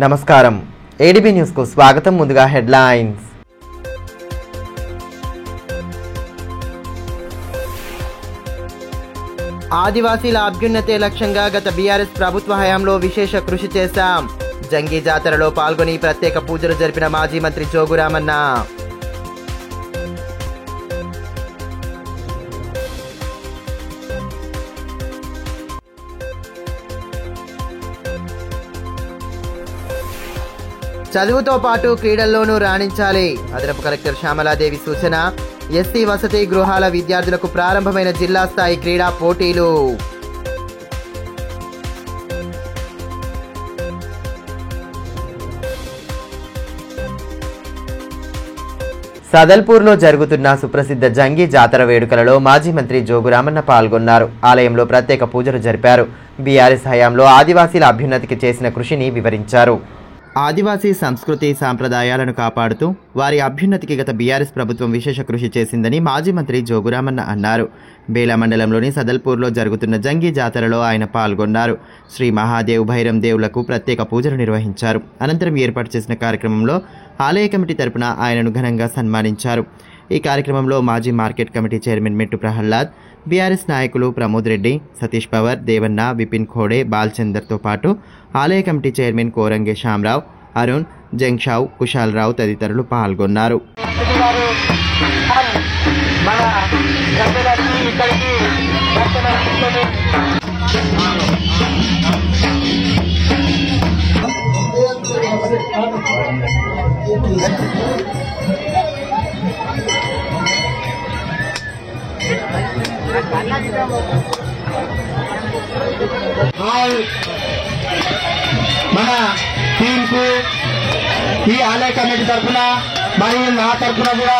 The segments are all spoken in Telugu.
నమస్కారం, ఏడీబీ న్యూస్ కు స్వాగతం. ముందుగా హెడ్లైన్స్. ఆదివాసీల అభ్యున్నతే లక్ష్యంగా గత బీఆర్ఎస్ ప్రభుత్వ హయాంలో విశేష కృషి చేశాం. జంగి జాతరలో పాల్గొని ప్రత్యేక పూజలు జరిపిన మాజీ మంత్రి జోగురామన్న. చదువుతో పాటు క్రీడల్లోనూ రాణించాలి. అదనపు కలెక్టర్ శ్యామలాదేవి సూచన. ఎస్సీ వసతి గృహాల విద్యార్థులకు ప్రారంభమైన జిల్లా స్థాయి క్రీడా పోటీలు. సదల్పూర్లో జరుగుతున్న సుప్రసిద్ధ జంగి జాతర వేడుకలలో మాజీ మంత్రి జోగురామన్న పాల్గొన్నారు. ఆలయంలో ప్రత్యేక పూజలు జరిపారు. బీఆర్ఎస్ హయాంలో ఆదివాసీల అభ్యున్నతికి చేసిన కృషిని వివరించారు. ఆదివాసీ సంస్కృతి సాంప్రదాయాలను కాపాడుతూ వారి అభ్యున్నతికి గత బీఆర్ఎస్ ప్రభుత్వం విశేష కృషి చేసిందని మాజీ మంత్రి జోగురామన్న అన్నారు. బేలా మండలంలోని సదల్పూర్లో జరుగుతున్న జంగి జాతరలో ఆయన పాల్గొన్నారు. శ్రీ మహాదేవ్ భైరం దేవులకు ప్రత్యేక పూజలు నిర్వహించారు. అనంతరం ఏర్పాటు చేసిన కార్యక్రమంలో ఆలయ కమిటీ తరపున ఆయనను ఘనంగా సన్మానించారు. ఈ కార్యక్రమంలో మాజీ మార్కెట్ కమిటీ చైర్మన్ మెట్టు ప్రహ్లాద్, బీఆర్ఎస్ నాయకులు ప్రమోద్ రెడ్డి, సతీష్ పవర్, దేవన్న, విపిన్ ఖోడే, బాల్చందర్తో పాటు ఆలయ కమిటీ చైర్మన్ కోరంగే శ్యామరావు, అరుణ్, జంగ్షావ్, కుశాలరావు తదితరులు పాల్గొన్నారు. మన టీంకు ఈ ఆలయ కమిటీ తరఫున మరియు నా తరఫున కూడా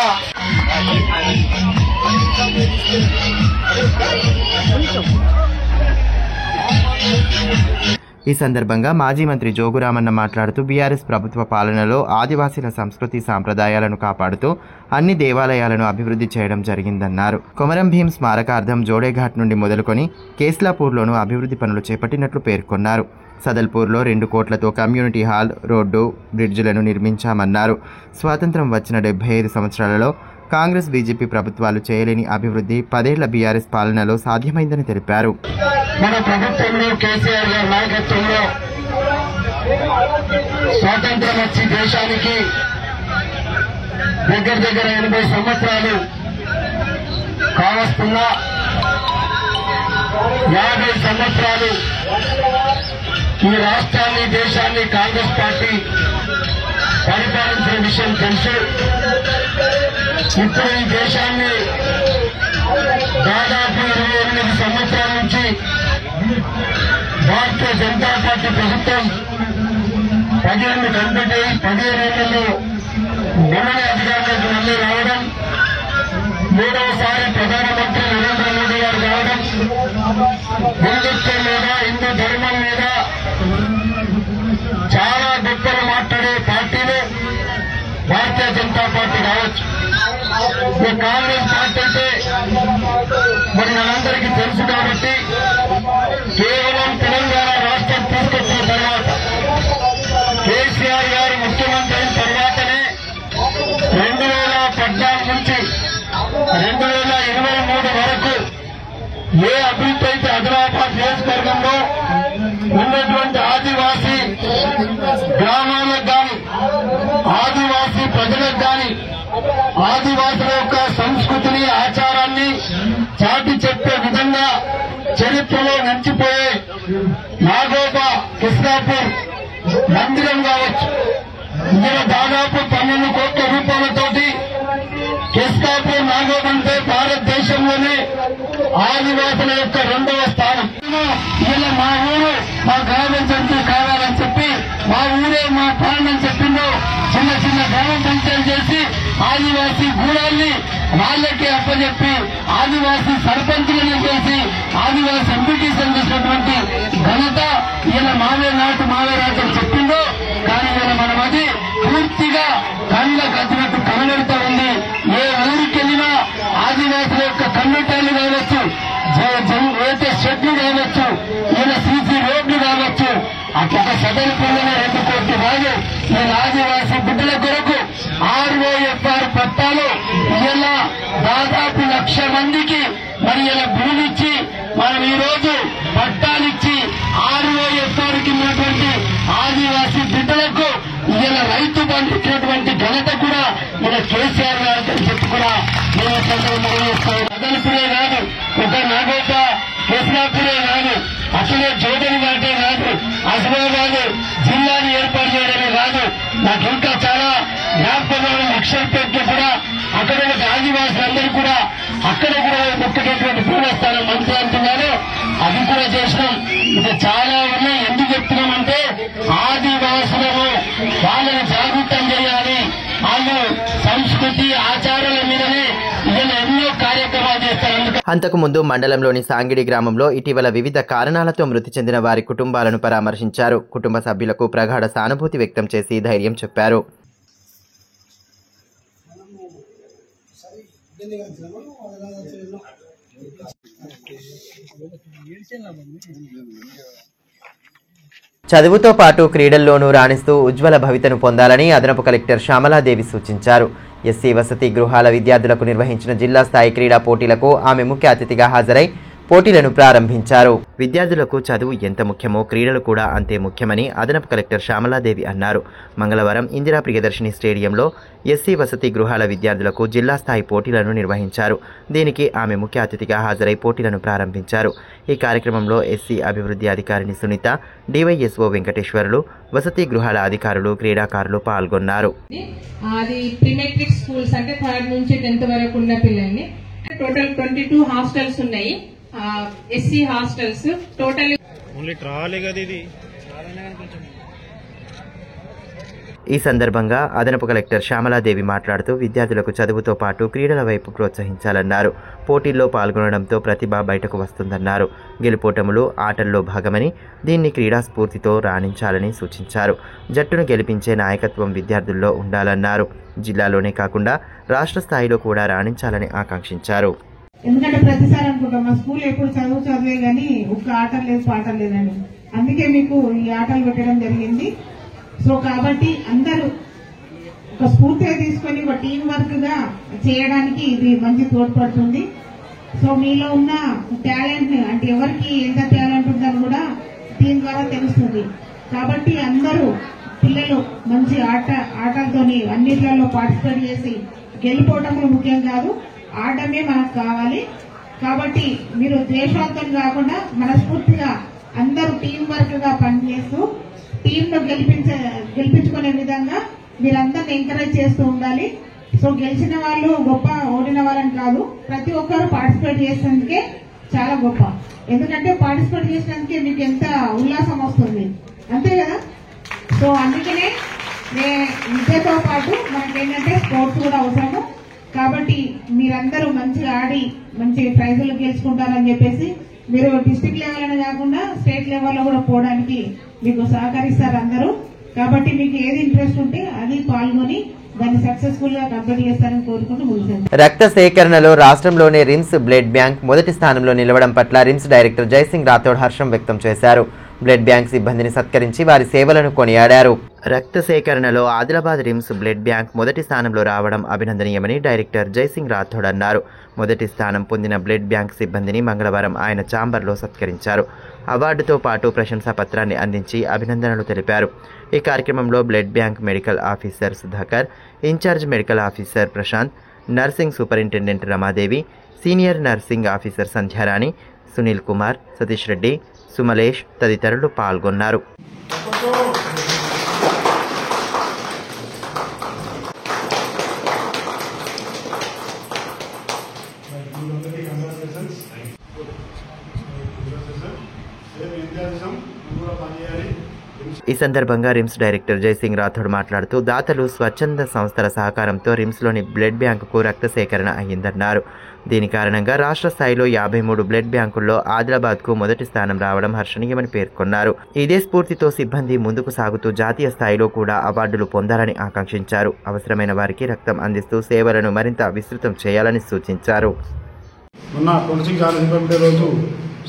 ఈ సందర్భంగా మాజీ మంత్రి జోగురామన్న మాట్లాడుతూ బీఆర్ఎస్ ప్రభుత్వ పాలనలో ఆదివాసీల సంస్కృతి సాంప్రదాయాలను కాపాడుతూ అన్ని దేవాలయాలను అభివృద్ధి చేయడం జరిగిందన్నారు. కొమరం భీం స్మారకార్థం జోడేఘాట్ నుండి మొదలుకొని కేస్లాపూర్లోనూ అభివృద్ధి పనులు చేపట్టినట్లు పేర్కొన్నారు. సదల్పూర్లో 2 కోట్లతో కమ్యూనిటీ హాల్, రోడ్డు, బ్రిడ్జిలను నిర్మించామన్నారు. స్వాతంత్రం వచ్చిన 75 సంవత్సరాలలో కాంగ్రెస్, బీజేపీ ప్రభుత్వాలు చేయలేని అభివృద్ధి 10 ఏళ్ల బీఆర్ఎస్ పాలనలో సాధ్యమైందని తెలిపారు. మన ప్రభుత్వంలో కేసీఆర్ గారి నాయకత్వంలో స్వాతంత్రం వచ్చి దేశానికి దగ్గర 80 సంవత్సరాలు కావస్తున్నా 50 సంవత్సరాలు ఈ రాష్ట్రాన్ని, దేశాన్ని కాంగ్రెస్ పార్టీ పరిపాలించిన విషయం తెలుసు. ఇప్పుడు ఈ దేశాన్ని దాదాపు 28 సంవత్సరాల నుంచి భారతీయ జనతా పార్టీ ప్రభుత్వం 15 కంప్లీట్ అయ్యి 15 ఏళ్లలో మొన్ననే అధికారంలోకి మళ్లీ రావడం, 3వసారి ప్రధానమంత్రి నరేంద్ర మోదీ గారు రావడం, హిందుత్వం మీద, హిందూ ధర్మం మీద చాలా గొప్పలు మాట్లాడే పార్టీలు భారతీయ జనతా పార్టీ కావచ్చు. కాంగ్రెస్ పార్టీ అయితే మరి మనందరికీ తెలుసు కాబట్టి కేవలం తెలంగాణ రాష్ట్రం తీసుకొచ్చిన తర్వాత కేసీఆర్ గారు ముఖ్యమంత్రి అయిన తర్వాతనే 2014 నుంచి 2023 వరకు ఏ అభివృద్ధి అయితే ఆదిలాబాద్ నియోజకవర్గంలో ఉన్నటువంటి ఆదివాసీ గ్రామాలకు కానీ, ఆదివాసీ ప్రజలకు కానీ ఆదివాసుల యొక్క సంస్కృతిని, ఆచారాన్ని చాటి చెప్పే విధంగా చరిత్రలో నిలిచిపోయే నాగోబా కృష్ణాపూర్ మందిరం కావచ్చు. ఇందులో దాదాపు 12 కోట్ల రూపాయలతోటి కృష్ణాపూర్ నాగోబా అంటే భారతదేశంలోనే ఆదివాసుల యొక్క 2వ స్థానం. ఇలా మా ఊరు మా గ్రామం సంచి కావాలని చెప్పి మా ఊరే మా ప్రాణం చెప్పిందో చిన్న గ్రామ పంచాయతీ చేసి ఆదివాసీ గూడాల్ని వాళ్ళకే అప్పచెప్పి ఆదివాసీ సర్పంచులను చేసి ఆదివాసీ ఎంపీటీసీలు చేసినటువంటి ఘనత ఇలా మావే రాజు చెప్పిందో. కానీ ఇలా మనం అది పూర్తిగా కళ్ళకు అచ్చినట్టు కనబడుతూ ఉంది. ఏ ఊరికి వెళ్ళినా ఆదివాసుల యొక్క కమ్యూనిటీలు కావచ్చు, అయితే షెడ్లు కావచ్చు, ఇలా సీసీ రోడ్లు కావచ్చు, అట్లా సదరు పిల్లలు 2 కోట్ల కాదు, ఈ ఆదివాసీ బిడ్డల కొరకు ROFR పట్టాలు ఇలా దాదాపు 1,00,000 మందికి మరి ఇలా భూమిచ్చి మనం ఈ రోజు పట్టాలిచ్చి ROFR కి ఉన్నటువంటి ఆదివాసీ బిడ్డలకు ఇలా రైతు బంధు ఇచ్చినటువంటి ఘనత కూడా మన కేసీఆర్ గారికి చెప్పి కూడా నేను సందర్భంగా అదనపురే కాదు, ఒక నాగోప కేసరాపురే కాదు, అసలే జోడని వాటే కాదు, ఆసిఫాబాద్ జిల్లాని ఏర్పాటు చేయడమే కాదు, నాకు ఇంకా చాలా జ్ఞాపకాలు లక్షలపేటలో కూడా అక్కడ ఆదివాసులందరూ కూడా అక్కడ కూడా ముఖ్యమైనటువంటి పూర్వస్థానం మంత్రి అంటున్నారు, అది కూడా చేసినాం. ఇది చాలా ఉన్నాయి. ఎందుకు చెప్తున్నామంటే ఆదివాసులను వాళ్ళని జాగృతం చేయాలి, వాళ్ళు సంస్కృతి ఆచారాల మీదనే ఇలా ఎన్నో కార్యక్రమాలు చేస్తారు. అంతకుముందు మండలంలోని సాంగిడి గ్రామంలో ఇటీవల వివిధ కారణాలతో మృతి చెందిన వారి కుటుంబాలను పరామర్శించారు. కుటుంబ సభ్యులకు ప్రగాఢ సానుభూతి వ్యక్తం చేసి ధైర్యం చెప్పారు. చదువుతో పాటు క్రీడల్లోనూ రాణిస్తూ ఉజ్వల భవితను పొందాలని అదనపు కలెక్టర్ శ్యామలాదేవి సూచించారు. ఎస్సీ వసతి గృహాల విద్యార్థులకు నిర్వహించిన జిల్లా స్థాయి క్రీడా పోటీలకు ఆమె ముఖ్య అతిథిగా హాజరై పోటీలను ప్రారంభించారు. విద్యార్థులకు చదువు ఎంత ముఖ్యమో క్రీడలు కూడా అంతే ముఖ్యమని అదనపు కలెక్టర్ శ్యామలాదేవి అన్నారు. మంగళవారం ఇందిరా ప్రియదర్శిని స్టేడియంలో ఎస్సీ వసతి గృహాల విద్యార్థులకు జిల్లా స్థాయి పోటీలను నిర్వహించారు. దీనికి ఆమె ముఖ్య అతిథిగా హాజరై పోటీలను ప్రారంభించారు. ఈ కార్యక్రమంలో ఎస్సీ అభివృద్ధి అధికారిని సునీత, డివైఎస్ఓ వెంకటేశ్వర్లు, వసతి గృహాల అధికారులు, క్రీడాకారులు పాల్గొన్నారు. అది ప్రీమెట్రిక్ స్కూల్స్ అంటే 3rd నుంచి 10th వరకు ఉన్న పిల్లల్ని టోటల్ 22 హాస్టల్స్ ఉన్నాయి. ఎస్సీ హాస్టల్స్ టోటల్ ఈ సందర్భంగా అదనపు కలెక్టర్ శ్యామలాదేవి మాట్లాడుతూ విద్యార్థులకు చదువుతో పాటు క్రీడల వైపు ప్రోత్సహించాలన్నారు. పోటీల్లో పాల్గొనడంతో ప్రతిభ బయటకు వస్తుందన్నారు. గెలుపోటములు ఆటల్లో భాగమని, దీన్ని క్రీడా స్ఫూర్తితో రాణించాలని సూచించారు. జట్టును గెలిపించే నాయకత్వం విద్యార్థుల్లో ఉండాలన్నారు. జిల్లాలోనే కాకుండా రాష్ట్ర స్థాయిలో కూడా రాణించాలని ఆకాంక్షించారు. ఎందుకంటే ప్రతిసారి అనుకుంటాం మా స్కూల్ ఎప్పుడు చదివే గానీ ఒక్క ఆట లేదు పాట లేదని, అందుకే మీకు ఈ ఆటలు పెట్టడం జరిగింది. సో కాబట్టి అందరూ ఒక స్ఫూర్తిగా తీసుకొని ఒక టీం వర్క్ గా చేయడానికి ఇది మంచి తోడ్పడుతుంది. సో మీలో ఉన్న టాలెంట్ అంటే ఎవరికి ఎంత టాలెంట్ ఉందని కూడా టీం ద్వారా తెలుస్తుంది. కాబట్టి అందరూ పిల్లలు మంచి ఆటలతోని అన్నిట్లలో పార్టిసిపేట్ చేసి గెలిపోవటంలో ముఖ్యం కాదు, ఆడమే మనకు కావాలి. కాబట్టి మీరు ద్వేషాలతో కాకుండా మనస్ఫూర్తిగా అందరూ టీం వర్క్ గా పనిచేస్తూ టీంలో గెలిపించుకునే విధంగా మీరందరిని ఎంకరేజ్ చేస్తూ ఉండాలి. సో గెలిచిన వాళ్ళు గొప్ప, ఓడిన వాళ్ళని కాదు, ప్రతి ఒక్కరు పార్టిసిపేట్ చేసినందుకే చాలా గొప్ప. ఎందుకంటే పార్టిసిపేట్ చేసినందుకే మీకు ఎంత ఉల్లాసం వస్తుంది, అంతే కదా. సో అందుకనే విద్యతో పాటు మనకేంటంటే స్పోర్ట్స్ కూడా అవసరము. కాబట్టి మీరందరూ మంచిగా ఆడి మంచి ప్రైజులు గెలుచుకుంటారని చెప్పేసి మీరు డిస్ట్రిక్ట్ లెవెల్ అని కాకుండా స్టేట్ లెవెల్లో కూడా పోవడానికి మీకు సహకరిస్తారు అందరూ. కాబట్టి మీకు ఏది ఇంట్రెస్ట్ ఉంటే అది పాల్గొని దాన్ని సక్సెస్ఫుల్ గా కంప్లీట్ చేస్తారని కోరుకుంటూ ముగిస్తాను. రక్త సేకరణలో రాష్ట్రంలోనే రిమ్స్ బ్లడ్ బ్యాంక్ మొదటి స్థానంలో నిలవడం పట్ల రిమ్స్ డైరెక్టర్ జైసింగ్ రాథోడ్ హర్షం వ్యక్తం చేశారు. బ్లడ్ బ్యాంక్ సిబ్బందిని సత్కరించి వారి సేవలను కొనియాడారు. రక్త సేకరణలో ఆదిలాబాద్ రిమ్స్ బ్లడ్ బ్యాంక్ మొదటి స్థానంలో రావడం అభినందనీయమని డైరెక్టర్ జైసింగ్ రాథోడ్ అన్నారు. మొదటి స్థానం పొందిన బ్లడ్ బ్యాంక్ సిబ్బందిని మంగళవారం ఆయన ఛాంబర్లో సత్కరించారు. అవార్డుతో పాటు ప్రశంసా పత్రాన్ని అందించి అభినందనలు తెలిపారు. ఈ కార్యక్రమంలో blood bank medical officer Sudhakar, in charge medical officer Prashanth, nursing superintendent Ramadevi, senior nursing officer Sandhyarani, Sunil Kumar, Satish Reddy, Sumalesh తదితరులు పాల్గొన్నారు. ఈ సందర్భంగా రిమ్స్ డైరెక్టర్ జైసింగ్ రాథోడ్ మాట్లాడుతూ దాతలు, స్వచ్ఛంద సంస్థల సహకారంతో రిమ్స్లోని బ్లడ్ బ్యాంకుకు రక్త సేకరణ అయ్యిందన్నారు. దీని కారణంగా రాష్ట్ర స్థాయిలో 53 బ్లడ్ బ్యాంకుల్లో ఆదిలాబాద్కు మొదటి స్థానం రావడం హర్షణీయమని పేర్కొన్నారు. ఇదే స్ఫూర్తితో సిబ్బంది ముందుకు సాగుతూ జాతీయ స్థాయిలో కూడా అవార్డులు పొందాలని ఆకాంక్షించారు. అవసరమైన వారికి రక్తం అందిస్తూ సేవలను మరింత విస్తృతం చేయాలని సూచించారు. మొన్న 26 జనవరి ఫిబ్రవరి రోజు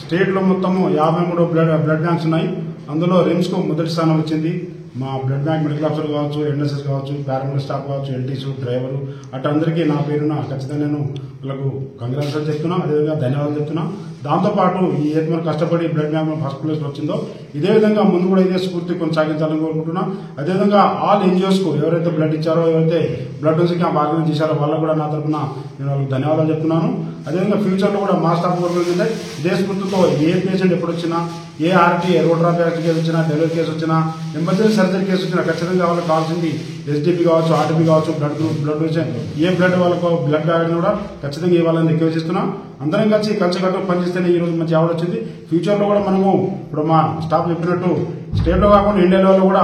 స్టేట్లో మొత్తము 53 బ్లడ్ బ్యాంక్స్ ఉన్నాయి. అందులో రిమ్స్కు మొదటి స్థానం వచ్చింది. మా బ్లడ్ బ్యాంక్ మెడికల్ ఆఫీసర్ కావచ్చు, ఎన్ఎస్ఎస్ కావచ్చు, పారామెడికల్ స్టాఫ్ కావచ్చు, ఎల్టీసు, డ్రైవరు అట్లా అందరికీ నా పేరున ఖచ్చితంగా నేను వాళ్ళకు కంగ్రాచులేషన్ చెప్తున్నా, అదేవిధంగా ధన్యవాదాలు చెప్తున్నా. దాంతోపాటు ఈ ఏది మనం కష్టపడి బ్లడ్ బ్యాంక్ ఫస్ట్ ప్లేస్లో వచ్చిందో ఇదే విధంగా ముందు కూడా ఇదే స్ఫూర్తి కొనసాగించాలని కోరుకుంటున్నా. అదేవిధంగా ఆల్ ఎన్జిఓస్కు ఎవరైతే బ్లడ్ ఇచ్చారో, ఎవరైతే బ్లడ్ డొనేషన్ క్యాంప్ ఆర్గనైజ్ చేశారో వాళ్ళకు కూడా నా తరఫున నేను వాళ్ళకి ధన్యవాదాలు చెప్తున్నాను. అదేవిధంగా ఫ్యూచర్లో కూడా మా స్టాఫ్ వర్క్ ఏంటంటే ఇదే స్ఫూర్తితో ఏ పేషెంట్ ఎప్పుడు వచ్చినా, ఏ ఆర్టీ రోడ్ ట్రాఫిక్ కేసు వచ్చినా, డెలివరీ కేసు వచ్చినా, ఎమర్జెన్సీ సర్జరీ కేసు వచ్చినా ఖచ్చితంగా వాళ్ళకి కావాల్సింది ఎస్డిపి కావచ్చు, ఆర్టీపీ కావచ్చు, బ్లడ్ గ్రూప్, బ్లడ్ డొనేషన్ ఏ బ్లడ్ వాళ్ళకు బ్లడ్ బ్యాగ్ కూడా ఖచ్చితంగా ఇవ్వాలని రిక్వెస్ట్ చేస్తున్నాం. అందరం కలిసికట్టుగా పనిచేస్తేనే ఈ రోజు మంచి ఆవిడ వచ్చింది. ఫ్యూచర్లో కూడా మనము ఇప్పుడు మా స్టాఫ్ చెప్పినట్టు స్టేట్లో కాకుండా ఇండియాలో కూడా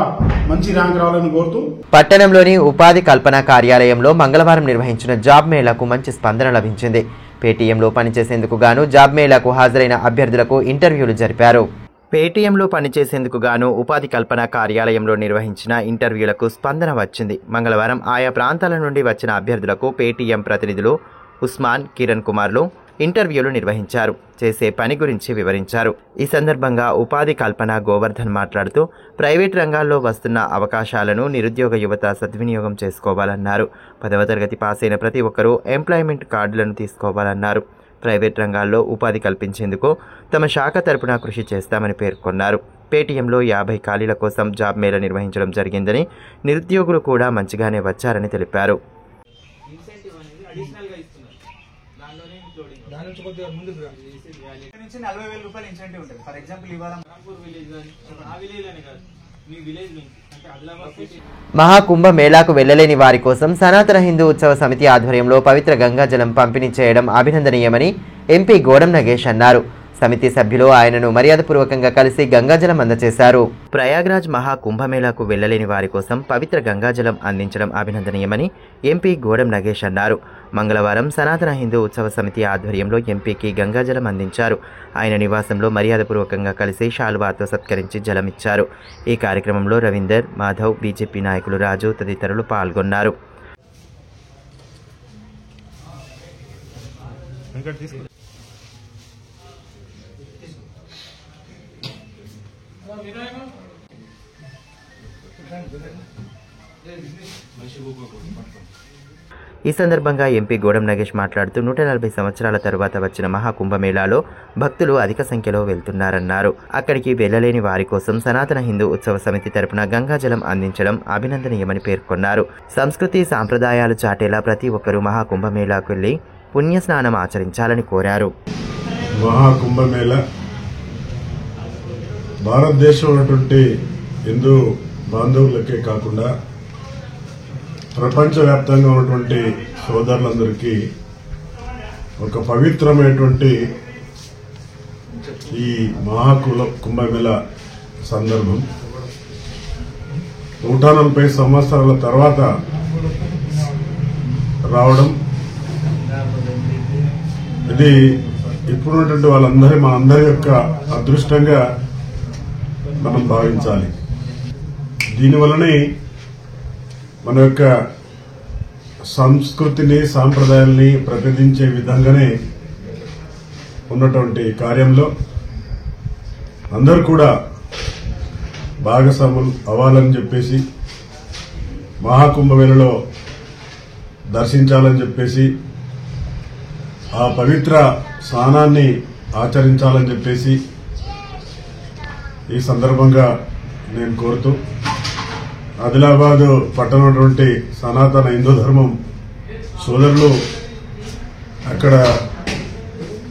మంచి ర్యాంక్ రావాలని కోరుతూ పట్టణంలోని ఉపాధి కల్పన కార్యాలయంలో మంగళవారం నిర్వహించిన జాబ్ మేళాకు మంచి స్పందన లభించింది. పేటీఎంలో పనిచేసేందుకు గాను జాబ్ మేళాకు హాజరైన అభ్యర్థులకు ఇంటర్వ్యూలు జరిపారు. పేటీఎంలో పనిచేసేందుకు గాను ఉపాధి కల్పన కార్యాలయంలో నిర్వహించిన ఇంటర్వ్యూలకు స్పందన వచ్చింది. మంగళవారం ఆయా ప్రాంతాల నుండి వచ్చిన అభ్యర్థులకు పేటీఎం ప్రతినిధులు ఉస్మాన్, కిరణ్ కుమార్లు ఇంటర్వ్యూలు నిర్వహించారు. చేసే పని గురించి వివరించారు. ఈ సందర్భంగా ఉపాధి కల్పన గోవర్ధన్ మాట్లాడుతూ ప్రైవేట్ రంగాల్లో వస్తున్న అవకాశాలను నిరుద్యోగ యువత సద్వినియోగం చేసుకోవాలన్నారు. 10వ తరగతి పాస్ అయిన ప్రతి ఒక్కరూ ఎంప్లాయ్మెంట్ కార్డులను తీసుకోవాలన్నారు. ప్రైవేట్ రంగాల్లో ఉపాధి కల్పించేందుకు తమ శాఖ తరపున కృషి చేస్తామని పేర్కొన్నారు. పేటీఎంలో 50 ఖాళీల కోసం జాబ్ మేళా నిర్వహించడం జరిగిందని, నిరుద్యోగులు కూడా మంచిగానే వచ్చారని తెలిపారు. మహాకుంభ మేళాకు వెళ్లలేని వారి కోసం సనాతన హిందూ ఉత్సవ సమితి ఆధ్వర్యంలో పవిత్ర గంగాజలం పంపిణీ చేయడం అభినందనీయమని ఎంపీ గోడం నగేష్ అన్నారు. సమితి సభ్యులు ఆయనను మర్యాదపూర్వకంగా కలిసి గంగాజలం అందజేశారు. ప్రయాగ్రాజ్ మహాకుంభమేళాకు వెళ్లలేని వారి కోసం పవిత్ర గంగాజలం అందించడం అభినందనీయమని ఎంపీ గోడం నగేష్ అన్నారు. మంగళవారం సనాతన హిందూ ఉత్సవ సమితి ఆధ్వర్యంలో ఎంపీకి గంగాజలం అందించారు. ఆయన నివాసంలో మర్యాదపూర్వకంగా కలిసి శాలువాతో సత్కరించి జలమిచ్చారు. ఈ కార్యక్రమంలో రవీందర్, మాధవ్, బీజేపీ నాయకులు రాజు తదితరులు పాల్గొన్నారు. ఈ సందర్భంగా ఎంపీ గోడం నగేష్ మాట్లాడుతూ 140 సంవత్సరాల తరువాత వచ్చిన మహాకుంభమేళాలో భక్తులు అధిక సంఖ్యలో వెళ్తున్నారన్నారు. అక్కడికి వెళ్లలేని వారి కోసం సనాతన హిందూ ఉత్సవ సమితి తరపున గంగాజలం అందించడం అభినందనీయమని పేర్కొన్నారు. సంస్కృతి సాంప్రదాయాలు చాటేలా ప్రతి ఒక్కరూ మహాకుంభమేళాకు వెళ్లి పుణ్యస్నానం ఆచరించాలని కోరారు. మహాకుంభమేళా భారతదేశంలో ఉన్నటువంటి హిందూ బాంధవులకే కాకుండా ప్రపంచవ్యాప్తంగా ఉన్నటువంటి సోదరులందరికీ ఒక పవిత్రమైనటువంటి ఈ కుంభమేళా సందర్భం 140 సంవత్సరాల తర్వాత రావడం, ఇది ఇప్పుడున్నటువంటి మనందరి యొక్క అదృష్టంగా మనం భావించాలి. దీనివల్లనే మన యొక్క సంస్కృతిని, సాంప్రదాయాల్ని ప్రతిబింబించే విధంగానే ఉన్నటువంటి కార్యంలో అందరూ కూడా భాగస్వాములు అవ్వాలని చెప్పేసి, మహాకుంభమేళలో దర్శించాలని చెప్పేసి, ఆ పవిత్ర స్నానాన్ని ఆచరించాలని చెప్పేసి ఈ సందర్భంగా నేను కోరుతూ, ఆదిలాబాద్ పట్టణమైనటువంటి సనాతన హిందూ ధర్మం సోదరులు అక్కడ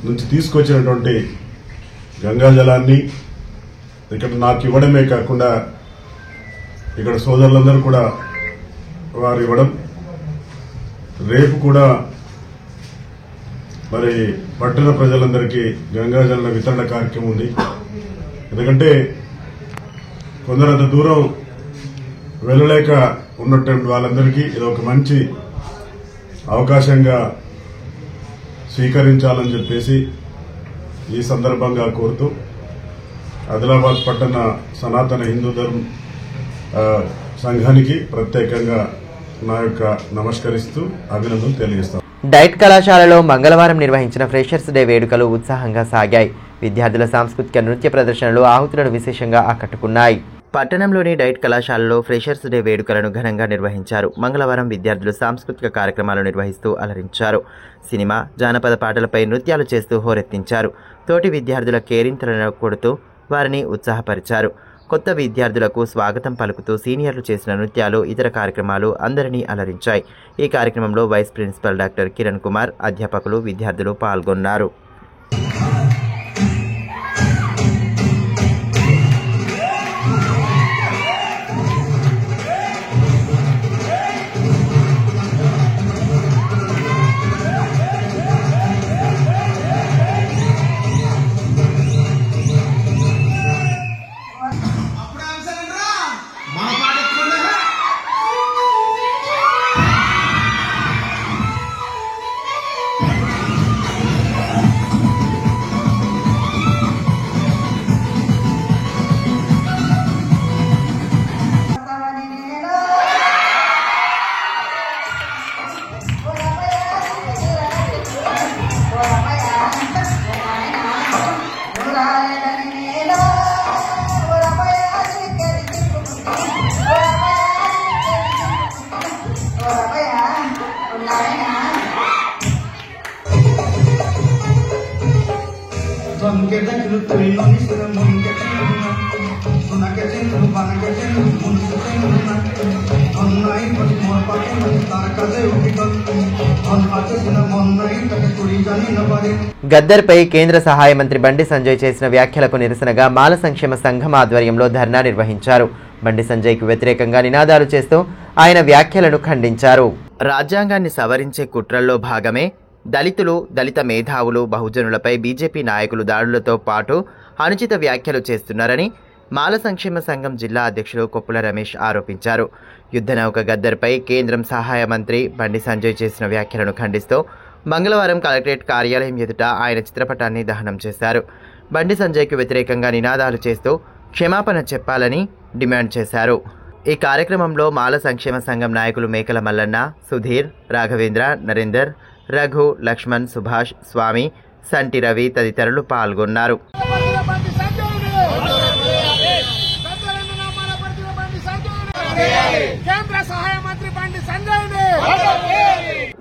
నుంచి తీసుకొచ్చినటువంటి గంగాజలాన్ని ఇక్కడ నాకు ఇవ్వడమే కాకుండా ఇక్కడ సోదరులందరూ కూడా వారు ఇవ్వడం, రేపు కూడా మరి పట్టణ ప్రజలందరికీ గంగాజల వితరణ కార్యక్రమం ఉంది. ఎందుకంటే కొందరు అంత దూరం వెళ్ళలేక ఉన్నటువంటి వాళ్ళందరికీ ఇది ఒక మంచి అవకాశంగా స్వీకరించాలని చెప్పేసి ఈ సందర్భంగా కోరుతూ, ఆదిలాబాద్ పట్టణ సనాతన హిందూ ధర్మ సంఘానికి ప్రత్యేకంగా నా యొక్క నమస్కరిస్తూ అభినందనలు తెలియజేస్తాను. డైట్ కళాశాలలో మంగళవారం నిర్వహించిన ఫ్రెషర్స్ డే వేడుకలు ఉత్సాహంగా సాగాయి. విద్యార్థుల సాంస్కృతిక నృత్య ప్రదర్శనలు ఆహుతులను విశేషంగా ఆకట్టుకున్నాయి. పట్టణంలోని డైట్ కళాశాలలో ఫ్రెషర్స్ డే వేడుకలను ఘనంగా నిర్వహించారు. మంగళవారం విద్యార్థులు సాంస్కృతిక కార్యక్రమాలు నిర్వహిస్తూ అలరించారు. సినిమా, జానపద పాటలపై నృత్యాలు చేస్తూ హోరెత్తించారు. తోటి విద్యార్థుల కేరింతలను కొడుతూ వారిని ఉత్సాహపరిచారు. కొత్త విద్యార్థులకు స్వాగతం పలుకుతూ సీనియర్లు చేసిన నృత్యాలు, ఇతర కార్యక్రమాలు అందరినీ అలరించాయి. ఈ కార్యక్రమంలో vice principal doctor Kiran Kumar, అధ్యాపకులు, విద్యార్థులు పాల్గొన్నారు. గద్దర్పై కేంద్ర సహాయ మంత్రి బండి సంజయ్ చేసిన వ్యాఖ్యలకు నిరసనగా మాల సంక్షేమ సంఘం ఆధ్వర్యంలో ధర్నా నిర్వహించారు. బండి సంజయ్కు వ్యతిరేకంగా నినాదాలు చేస్తూ ఆయన వ్యాఖ్యలను ఖండించారు. రాజ్యాంగాన్ని సవరించే కుట్రల్లో భాగమే దళితులు, దళిత మేధావులు, బహుజనులపై బీజేపీ నాయకులు దాడులతో పాటు అనుచిత వ్యాఖ్యలు చేస్తున్నారని మాల సంక్షేమ సంఘం జిల్లా అధ్యక్షులు కొప్పుల రమేష్ ఆరోపించారు. యుద్ధనౌక గద్దర్పై కేంద్రం సహాయ మంత్రి బండి సంజయ్ చేసిన వ్యాఖ్యలను ఖండిస్తూ మంగళవారం కలెక్టరేట్ కార్యాలయం ఎదుట ఆయన చిత్రపటాన్ని దహనం చేశారు. బండి సంజయ్కు వ్యతిరేకంగా నినాదాలు చేస్తూ క్షమాపణ చెప్పాలని డిమాండ్ చేశారు. ఈ కార్యక్రమంలో మాల సంక్షేమ సంఘం నాయకులు మేకల మల్లన్న, సుధీర్, రాఘవేంద్ర, నరేందర్, రఘు, లక్ష్మణ్, సుభాష్, స్వామి, సంటి రవి తదితరులు పాల్గొన్నారు.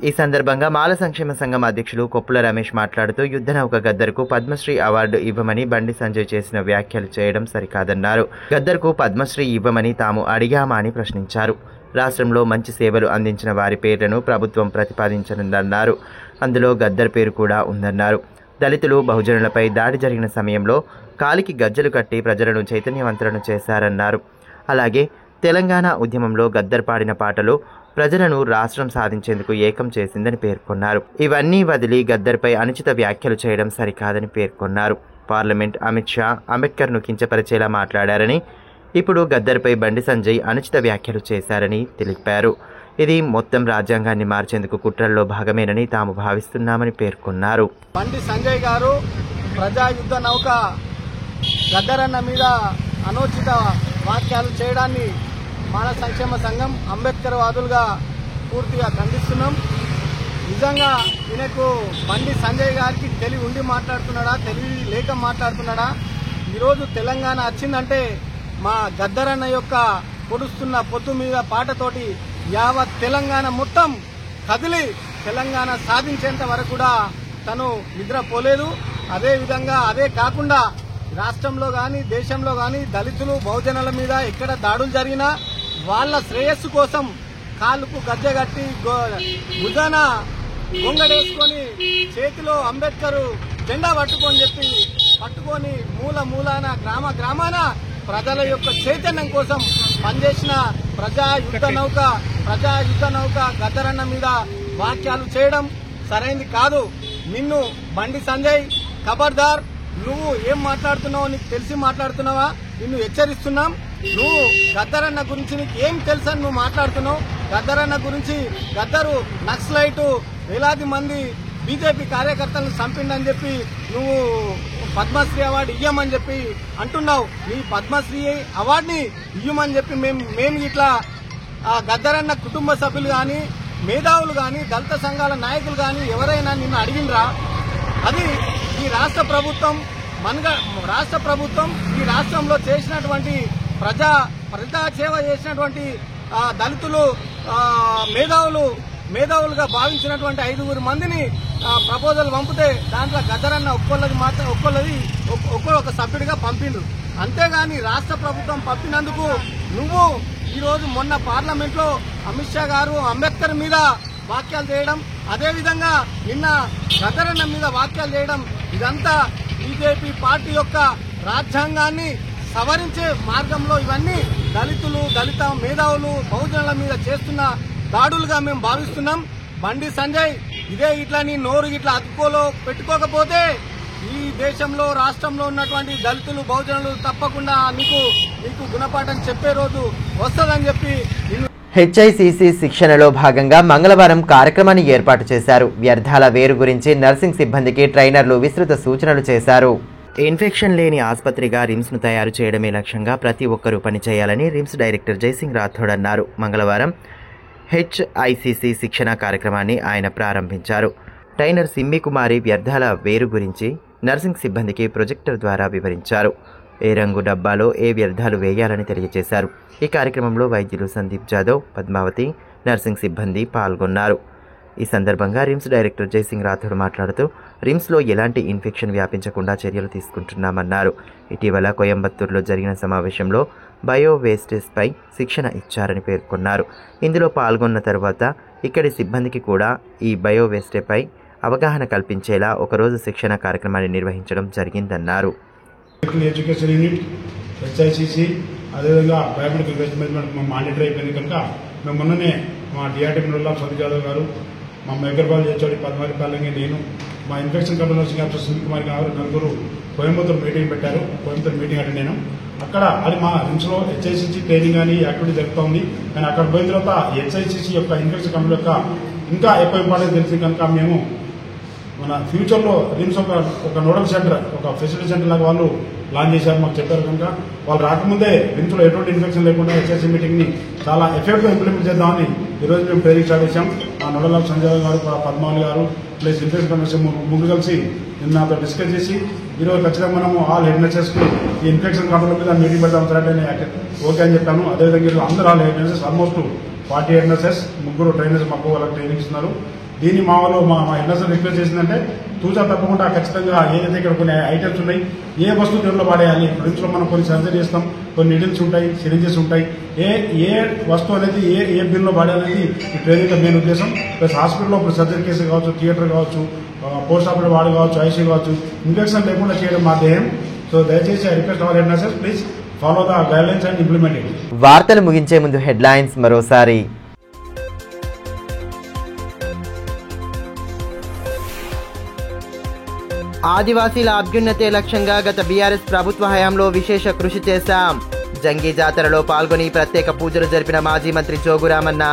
ఈ సందర్భంగా మాల సంక్షేమ సంఘం అధ్యక్షులు కొప్పుల రమేష్ మాట్లాడుతూ యుద్ధనౌక గద్దర్కు పద్మశ్రీ అవార్డు ఇవ్వమని బండి సంజయ్ చేసిన వ్యాఖ్యలు చేయడం సరికాదన్నారు. గద్దర్కు పద్మశ్రీ ఇవ్వమని తాము అడిగామా అని ప్రశ్నించారు. రాష్ట్రంలో మంచి సేవలు అందించిన వారి పేర్లను ప్రభుత్వం ప్రతిపాదించనుందన్నారు. అందులో గద్దర్ పేరు కూడా ఉందన్నారు. దళితులు, బహుజనులపై దాడి జరిగిన సమయంలో కాలికి గజ్జలు కట్టి ప్రజలను చైతన్యవంతులను చేశారన్నారు. అలాగే తెలంగాణ ఉద్యమంలో గద్దర్ పాడిన పాటలు ప్రజలను రాష్ట్రం సాధించేందుకు ఏకం చేసిందని పేర్కొన్నారు. ఇవన్నీ వదిలి గద్దర్పై అనుచిత వ్యాఖ్యలు చేయడం సరికాదని పేర్కొన్నారు. పార్లమెంట్ అమిత్ షా అంబేద్కర్ను కించపరిచేలా మాట్లాడారని, ఇప్పుడు గద్దర్పై బండి సంజయ్ అనుచిత వ్యాఖ్యలు చేశారని తెలిపారు. ఇది మొత్తం రాజ్యాంగాన్ని మార్చేందుకు కుట్రల్లో భాగమేనని తాము భావిస్తున్నామని పేర్కొన్నారు. బండి సంజయ్ గారు ప్రజా యుద్ధ నౌక గద్దరన్న మీద అనుచిత వ్యాఖ్యలు చేయడాన్ని మాల సంక్షేమ సంఘం అంబేద్కర్ వాదులుగా పూర్తిగా ఖండిస్తున్నాం. నిజంగా ఈయనకు బండి సంజయ్ గారికి తెలివి ఉండి మాట్లాడుతున్నాడా, తెలివి లేక మాట్లాడుతున్నాడా? ఈరోజు తెలంగాణ వచ్చిందంటే మా గద్దరన్న యొక్క పొడుస్తున్న పొత్తు మీద పాటతోటి యావత్ తెలంగాణ మొత్తం కదిలి తెలంగాణ సాధించేంత వరకు కూడా తను నిద్రపోలేదు. అదేవిధంగా అదే కాకుండా రాష్ట్రంలో కానీ దేశంలో కానీ దళితులు, బహుజనుల మీద ఎక్కడ దాడులు జరిగినా వాళ్ళ శ్రేయస్సు కోసం కాలుకు గజ్జెగట్టి భుజాన గొంగడేసుకొని చేతిలో అంబేద్కర్ జెండా పట్టుకొని మూలాన గ్రామాన ప్రజల యొక్క చైతన్యం కోసం పనిచేసిన ప్రజా యుద్ధ నౌక గద్దరన్న మీద వ్యాఖ్యలు చేయడం సరైంది కాదు. నిన్ను బండి సంజయ్ ఖబర్దార్, నువ్వు ఏం మాట్లాడుతున్నావో నీకు తెలిసి మాట్లాడుతున్నావా? నిన్ను హెచ్చరిస్తున్నాం. నువ్వు గద్దరన్న గురించి నీకు ఏం తెలుసని నువ్వు మాట్లాడుతున్నావు? గద్దరన్న గురించి గద్దరు నక్సలైటు వేలాది మంది బీజేపీ కార్యకర్తలను చంపిండని చెప్పి నువ్వు పద్మశ్రీ అవార్డు ఇయ్యమని చెప్పి అంటున్నావు. నీ పద్మశ్రీ అవార్డుని ఇయ్యమని చెప్పి మేము ఇట్లా గద్దరన్న కుటుంబ సభ్యులు కానీ, మేధావులు కానీ, దళిత సంఘాల నాయకులు కానీ ఎవరైనా నిన్ను అడిగినరా? అది ఈ రాష్ట్ర ప్రభుత్వం ఈ రాష్ట్రంలో చేసినటువంటి ప్రజా సేవ చేసినటువంటి దళితులు మేధావులుగా భావించినటువంటి 5 మందిని ప్రపోజల్ పంపితే దాంట్లో గద్దరన్న ఒక్కొక్క సభ్యుడిగా పంపిండు. అంతేగాని రాష్ట్ర ప్రభుత్వం పంపినందుకు నువ్వు ఈరోజు మొన్న పార్లమెంట్లో అమిత్ షా గారు అంబేద్కర్ మీద వాక్యాలు చేయడం, అదేవిధంగా నిన్న గద్దరన్న మీద వాక్యాలు చేయడం, ఇదంతా బీజేపీ పార్టీ యొక్క రాజ్యాంగాన్ని సవరించే మార్గంలో ఇవన్నీ దళిత మేధావులు బహుజనుల మీద చేస్తున్న దాడులుగా మేము భావిస్తున్నాం. బండి సంజయ్ ఇట్లా నీ నోరు ఇట్లా అతుకోలో పెట్టుకోకపోతే ఈ దేశంలో రాష్ట్రంలో ఉన్నటువంటి దళితులు బహుజనులు తప్పకుండా నీకు గుణపాఠం చెప్పే రోజు వస్తుందని చెప్పి హెచ్ఐసిసి శిక్షణలో భాగంగా మంగళవారం కార్యక్రమాన్ని ఏర్పాటు చేశారు. వ్యర్థాల వేరు గురించి నర్సింగ్ సిబ్బందికి ట్రైనర్లు విస్తృత సూచనలు చేశారు. ఇన్ఫెక్షన్ లేని ఆసుపత్రిగా రిమ్స్ను తయారు చేయడమే లక్ష్యంగా ప్రతి ఒక్కరూ పనిచేయాలని రిమ్స్ డైరెక్టర్ జయసింగ్ రాథోడ్ అన్నారు. మంగళవారం హెచ్ఐసిసి శిక్షణ కార్యక్రమాన్ని ఆయన ప్రారంభించారు. ట్రైనర్ సిమ్మి కుమారి వ్యర్థాల వేరు గురించి నర్సింగ్ సిబ్బందికి ప్రొజెక్టర్ ద్వారా వివరించారు. ఏ రంగు డబ్బాలో ఏ వ్యర్థాలు వేయాలని తెలియజేశారు. ఈ కార్యక్రమంలో వైద్యులు సందీప్ జాదవ్, పద్మావతి, నర్సింగ్ సిబ్బంది పాల్గొన్నారు. ఈ సందర్భంగా రిమ్స్ డైరెక్టర్ జయసింగ్ రాథోడ్ మాట్లాడుతూ రిమ్స్లో ఎలాంటి ఇన్ఫెక్షన్ వ్యాపించకుండా చర్యలు తీసుకుంటున్నామన్నారు. ఇటీవల కోయంబత్తూరులో జరిగిన సమావేశంలో బయో వేస్టేజ్పై శిక్షణ ఇచ్చారని పేర్కొన్నారు. ఇందులో పాల్గొన్న తర్వాత ఇక్కడి సిబ్బందికి కూడా ఈ బయో వేస్టేపై అవగాహన కల్పించేలా ఒకరోజు శిక్షణ కార్యక్రమాన్ని నిర్వహించడం జరిగిందన్నారు. ఎడ్యుకేషన్ యూనిట్ హెచ్ఐసిసి అదేవిధంగా బయోమెడికల్ వేస్ట్ మేనేజ్మెంట్ మానిటర్ అయిపోయింది కనుక మేము మొన్ననే మా డిఆర్టీ మినరల్లా సందీప్ జాదవ్ గారు, మా మేకర్బాల్ చేర్చోడి పద్మావతి పాలంగి, నేను, మా infection control nursing officer Sunil Kumar గారు నలుగురు కోయంబత్తూరు మీటింగ్ పెట్టారు. కోయంబత్తూరు మీటింగ్ అటెండ్ అయినాం. అక్కడ అది మా రిమ్స్లో హెచ్ఐసిసి ట్రైనింగ్ కానీ యాక్టివిటీ జరుగుతుంది. కానీ అక్కడ పోయిన తర్వాత హెచ్ఐసిసి యొక్క ఇన్ఫెక్షన్ కంట్రోల్ యొక్క ఇంకా ఎక్కువ ఇంపార్టెన్స్ తెలిసింది కనుక మేము మన ఫ్యూచర్లో రిమ్స్ ఒక నోడల్ సెంటర్, ఒక ఫెసిలిటీ సెంటర్ లాగా వాళ్ళు లాంచ్ చేశారు. మాకు చెప్పారు కనుక వాళ్ళు రాకముందే రిమ్స్లో ఎటువంటి ఇన్ఫెక్షన్ లేకుండా హెచ్ఐసి మీటింగ్ని చాలా ఎఫెక్ట్గా ఇంప్లిమెంట్ చేద్దామని ఈరోజు మేము ట్రైనింగ్ స్టార్ట్ చేశాం. మా నోడల్ ఆఫ్ సంజయ్ గారు, పద్మావతి గారు ప్లస్ ఇన్ఫెక్షన్ కమిషన్ ముగ్గురు కలిసి నిన్న నాతో డిస్కస్ చేసి ఈరోజు ఖచ్చితంగా మనము ఆల్ హెడ్ నర్సెస్కి ఈ ఇన్ఫెక్షన్ కంట్రోల్ మీద మీటింగ్ పెడతాం సరే ఓకే అని చెప్పాను. అదేవిధంగా అందరూ all head nurses almost 40 head nurses, ముగ్గురు ట్రైనర్స్ మాకు వాళ్ళకి ట్రైనింగ్ ఇస్తున్నారు. దీన్ని మా వాళ్ళు మా హెడ్ నర్సెస్ రిక్వెస్ట్ చేసిందంటే తూచా తప్పకుండా ఖచ్చితంగా ఏదైతే ఇక్కడ కొన్ని ఐటమ్స్ ఉన్నాయి, ఏ వస్తువు దీంట్లో వాడేయాలి. రిమ్స్లో మనం కొన్ని సర్జరీ చేస్తాం, కొన్ని నీడిల్స్ ఉంటాయి, సిరింజెస్ ఉంటాయి, ఏ వస్తువు అనేది ఏ బిల్లో వాడేయాలనేది ఈ ట్రైనింగ్ మెయిన్ ఉద్దేశం. ప్లస్ హాస్పిటల్లో ఇప్పుడు సర్జరీ కేసు కావచ్చు, థియేటర్ కావచ్చు, పోస్ట్ ఆపరేటివ్ వార్డు కావచ్చు, ఐసీయూ కావచ్చు, ఇన్ఫెక్షన్ లేకుండా చేయడం మా ధ్యేయం. సో దయచేసి I request all head nurses please follow the guidelines and implement it. వార్తలు ముగించే ముందు హెడ్లైన్స్ మరోసారి. ఆదివాసీల అభ్యున్నతే లక్ష్యంగా గత బీఆర్ఎస్ ప్రభుత్వ హయాంలో విశేష కృషి చేశాం. జంగి జాతరలో పాల్గొని ప్రత్యేక పూజలు జరిపిన మాజీ మంత్రి జోగురామన్న.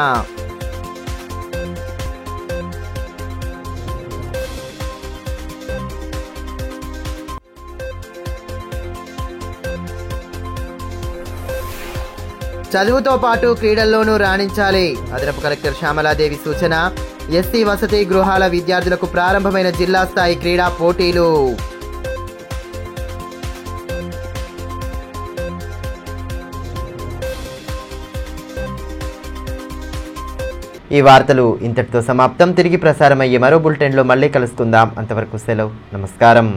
చదువుతో పాటు క్రీడల్లోనూ రాణించాలి. అదనపు కలెక్టర్ శ్యామలాదేవి సూచన. ఎస్సీ వసతి గృహాల విద్యార్థులకు ప్రారంభమైన జిల్లా స్థాయి క్రీడా పోటీలు. ఈ వార్తలు ఇంతటితో సమాప్తం. తిరిగి ప్రసారమయ్యే మరో బులెటిన్లో మళ్ళీ కలుసుకుందాం. అంతవరకు సెలవు. నమస్కారం.